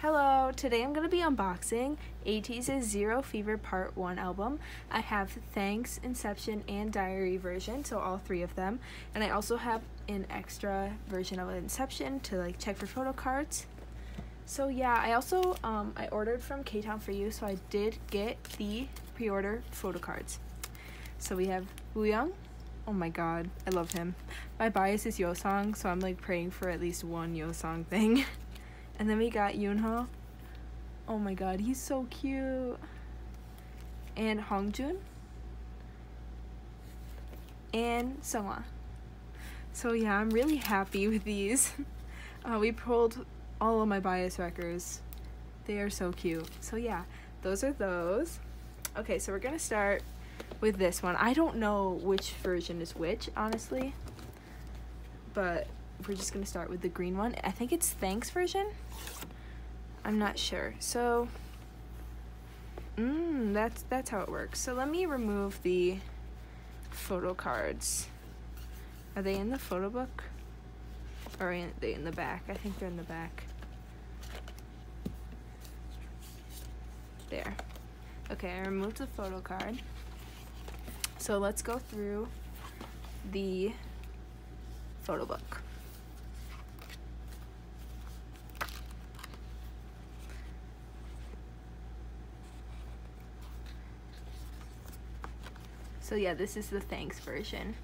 Hello, today I'm going to be unboxing ateez's Zero Fever Part 1 album. I have Thanks, Inception, and Diary version, so all three of them. And I also have an extra version of Inception to check for photo cards. So yeah, I also I ordered from K-Town for You, so I did get the pre-order photo cards. So we have Wooyoung. Oh my god, I love him. My bias is Yeosang, so I'm praying for at least one Yeosang thing. And then we got Yoonho. Oh my god, he's so cute. And Hongjun. And Seonghwa. So yeah, I'm really happy with these. We pulled all of my bias records. They are so cute. So yeah, those are those. Okay, so we're gonna start with this one. I don't know which version is which, honestly. But we're just gonna start with the green one. I think it's Thanks version. I'm not sure. So that's how it works. So let me remove the photo cards. Are they in the photo book? Or are they in the back? I think they're in the back. There. Okay, I removed the photo card. So let's go through the photo book. So yeah, this is the Thanks version.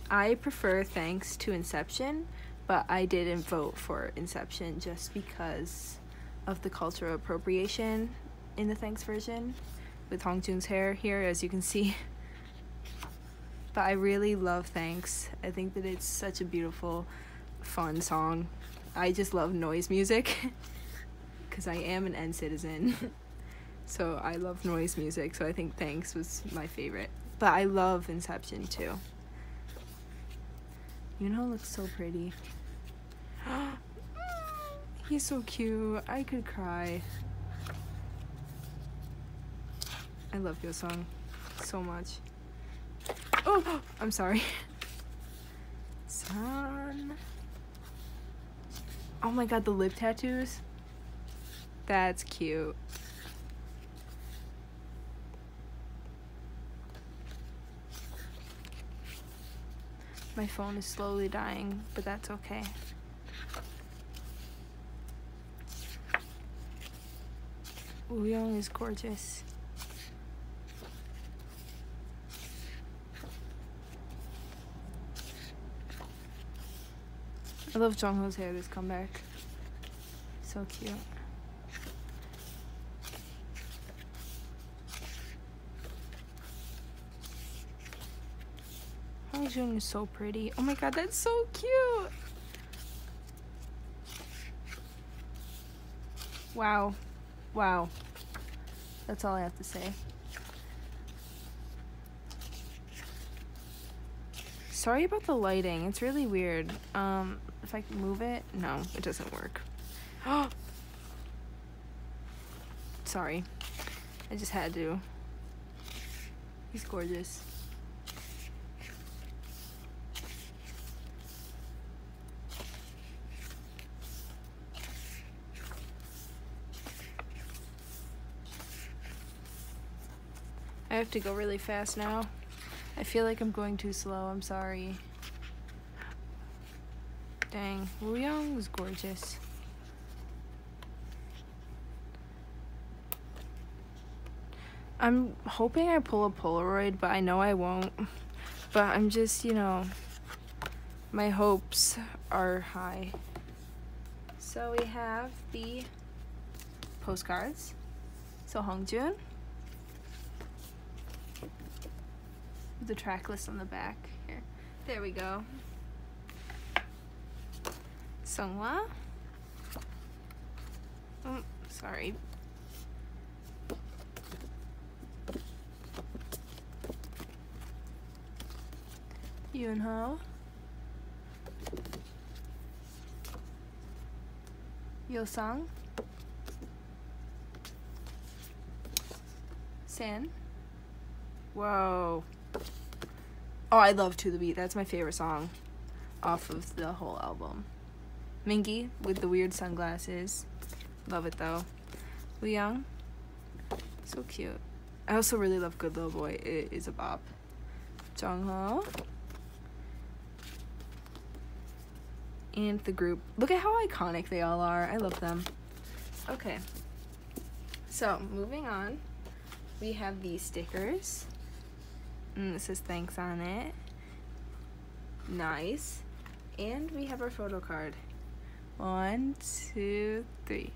I prefer Thanks to Inception, but I didn't vote for Inception just because of the cultural appropriation in the Thanks version with Hongjun's hair here, as you can see. But I really love Thanks. I think that it's such a beautiful, fun song. I just love noise music because I am an N citizen. So I love noise music, so I think Thanks was my favorite. But I love Inception too. Yoonho looks so pretty. He's so cute. I could cry. I love Yeosang so much. Oh, I'm sorry. Sun. Oh my god, the lip tattoos. That's cute. My phone is slowly dying, but that's okay. Wooyoung is gorgeous. I love Jungho's hair this comeback. So cute. Hongjun is so pretty. Oh my god, that's so cute. Wow. Wow. That's all I have to say. Sorry about the lighting. It's really weird. If I can move it, no, it doesn't work. Sorry. I just had to. He's gorgeous. I have to go really fast now. I feel like I'm going too slow. I'm sorry. Dang, Wooyoung was gorgeous. I'm hoping I pull a Polaroid, but I know I won't. But I'm just, my hopes are high. So we have the postcards. So Hongjun. The track list on the back here. There we go. Seonghwa. Oh, sorry. Yoonho. Yeosang. San. Whoa. Oh, I love To The Beat. That's my favorite song off of the whole album. Mingi with the weird sunglasses. Love it though. Wooyoung, so cute. I also really love Good Little Boy. It is a bop. Jongho. And the group. Look at how iconic they all are. I love them. Okay. So, moving on. We have these stickers. This says thanks on it. Nice. And we have our photo card. 1, 2, 3.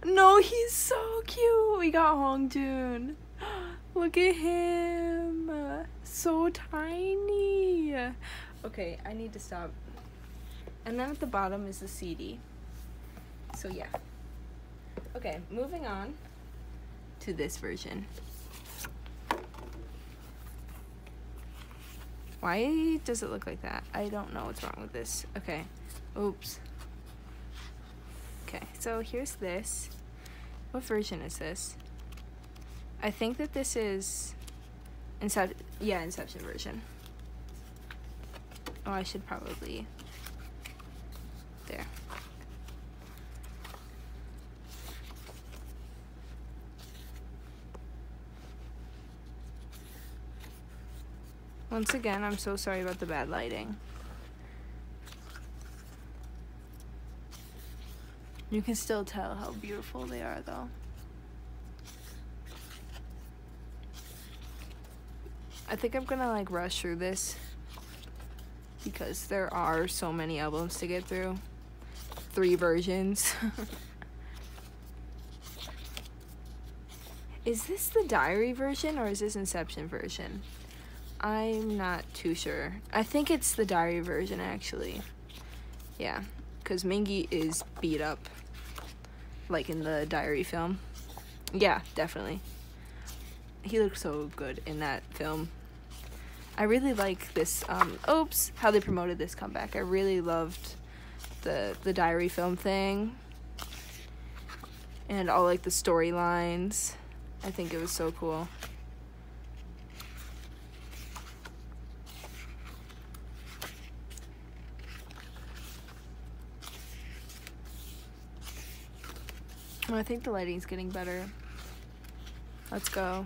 No, he's so cute. We got Hongjoon. Look at him. So tiny. Okay, I need to stop. And then at the bottom is the CD. So yeah. Okay, moving on to this version. Why does it look like that? I don't know what's wrong with this. Okay. Oops. Okay, so here's this. What version is this? I think that this is Inception version. Oh, I should probably there. Once again, I'm so sorry about the bad lighting. You can still tell how beautiful they are though. I think I'm gonna like rush through this because there are so many albums to get through. 3 versions. Is this the diary version or is this Inception version? I'm not too sure. I think it's the diary version actually. Yeah, because Mingi is beat up like in the diary film. Yeah, definitely. He looked so good in that film. I really like this, oops, how they promoted this comeback. I really loved the diary film thing. And all like the storylines. I think it was so cool. Oh, I think the lighting's getting better. Let's go.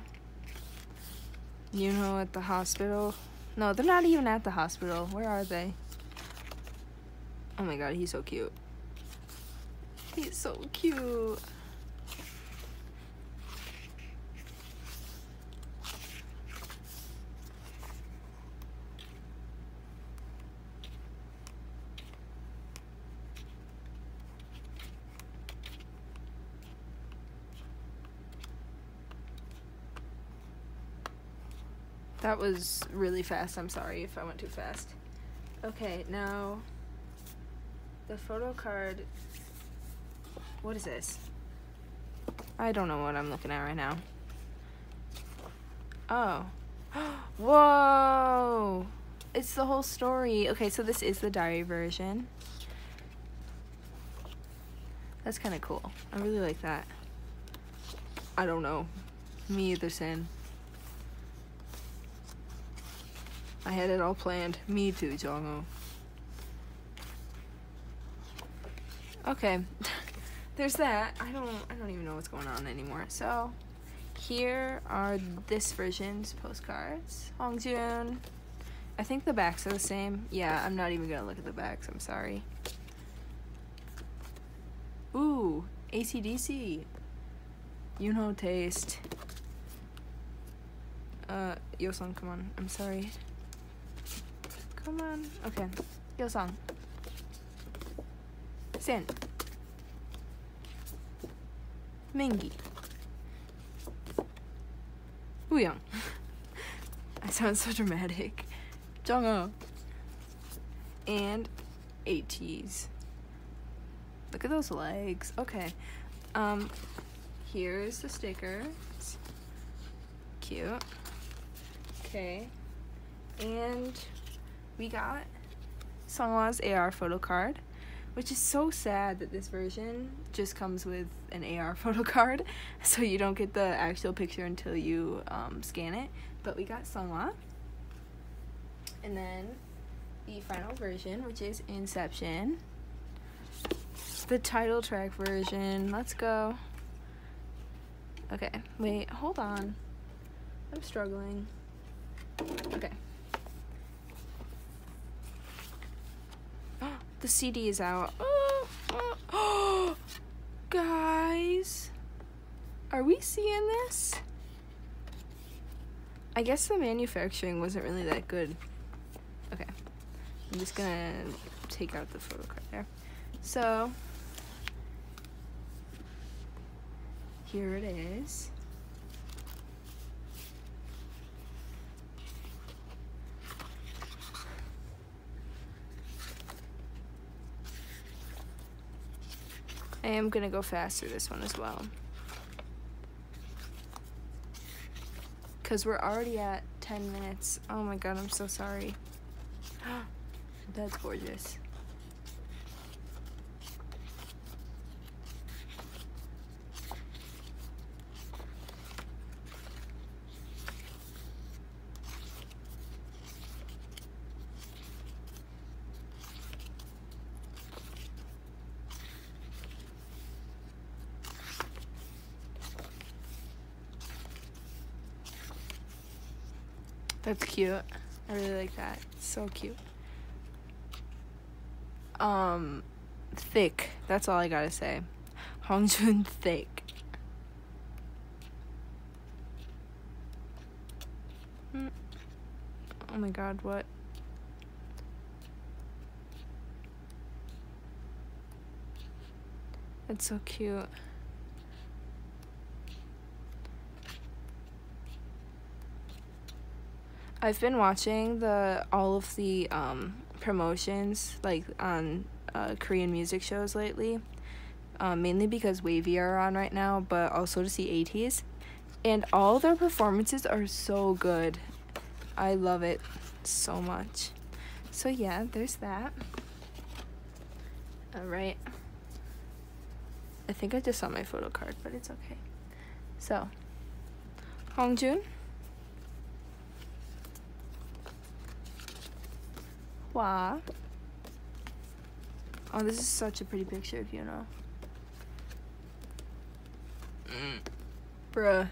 You know, at the hospital. No, they're not even at the hospital. Where are they? Oh my god, he's so cute. He's so cute. That was really fast. I'm sorry if I went too fast. Okay, now the photo card. What is this? I don't know what I'm looking at right now. Oh. Whoa! It's the whole story. Okay, so this is the diary version. That's kind of cool. I really like that. I don't know. Me either, Sin. I had it all planned. Me too, Jongho. Okay. There's that. I don't even know what's going on anymore. So here are this version's postcards. Hongjoon. I think the backs are the same. Yeah, I'm not even gonna look at the backs. I'm sorry. Ooh, AC/DC. You know taste. Yosung, come on. I'm sorry. Come on. Okay. Yosung. Sin. Mingi. Wooyoung. I sound so dramatic. Jongho. And ateez. Look at those legs. Okay. Here's the sticker. It's cute. Okay. And we got Seonghwa's AR photo card, which is so sad that this version just comes with an AR photo card, so you don't get the actual picture until you scan it. But we got Seonghwa. And then the final version, which is Inception. The title track version. Let's go. Okay, wait, hold on. I'm struggling. Okay. The CD is out. Guys, are we seeing this? I guess the manufacturing wasn't really that good. Okay, I'm just gonna take out the photo card there. So, here it is. I am gonna go faster this one as well, because we're already at 10 minutes. Oh my god, I'm so sorry. That's gorgeous. That's cute. I really like that. It's so cute. Thick. That's all I gotta say. Hongjun thick. Oh my god, what? That's so cute. I've been watching all of the promotions like on Korean music shows lately, mainly because Wavy are on right now, but also to see ateez, and all their performances are so good. I love it so much. So yeah, there's that. All right. I think I just saw my photo card, but it's okay. So, Hongjun. Wow. Oh, this is such a pretty picture, if you know. Bruh.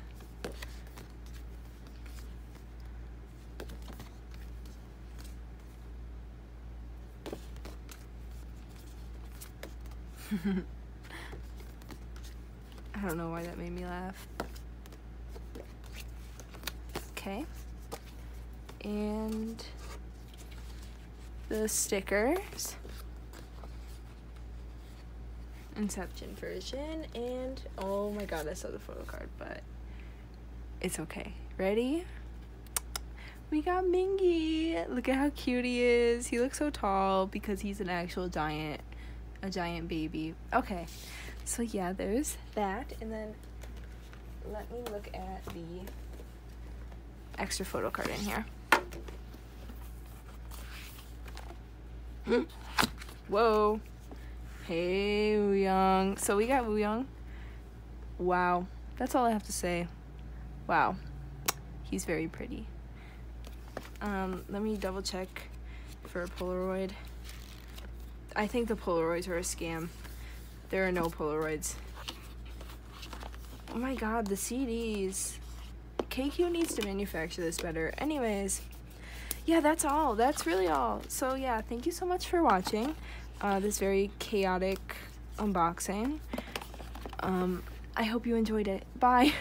I don't know why that made me laugh. Okay. And the stickers. Inception version. And oh my god, I saw the photo card, but it's okay. Ready? We got Mingy. Look at how cute he is. He looks so tall because he's an actual giant. A giant baby. Okay. So yeah, there's that. And then let me look at the extra photo card in here. Whoa. Hey, Wooyoung. So we got Wooyoung. Wow. That's all I have to say. Wow. He's very pretty. Let me double check for a Polaroid. I think the Polaroids are a scam. There are no Polaroids. Oh my god, the CDs. KQ needs to manufacture this better. Anyways, yeah, that's all. That's really all. So yeah, thank you so much for watching this very chaotic unboxing. I hope you enjoyed it. Bye.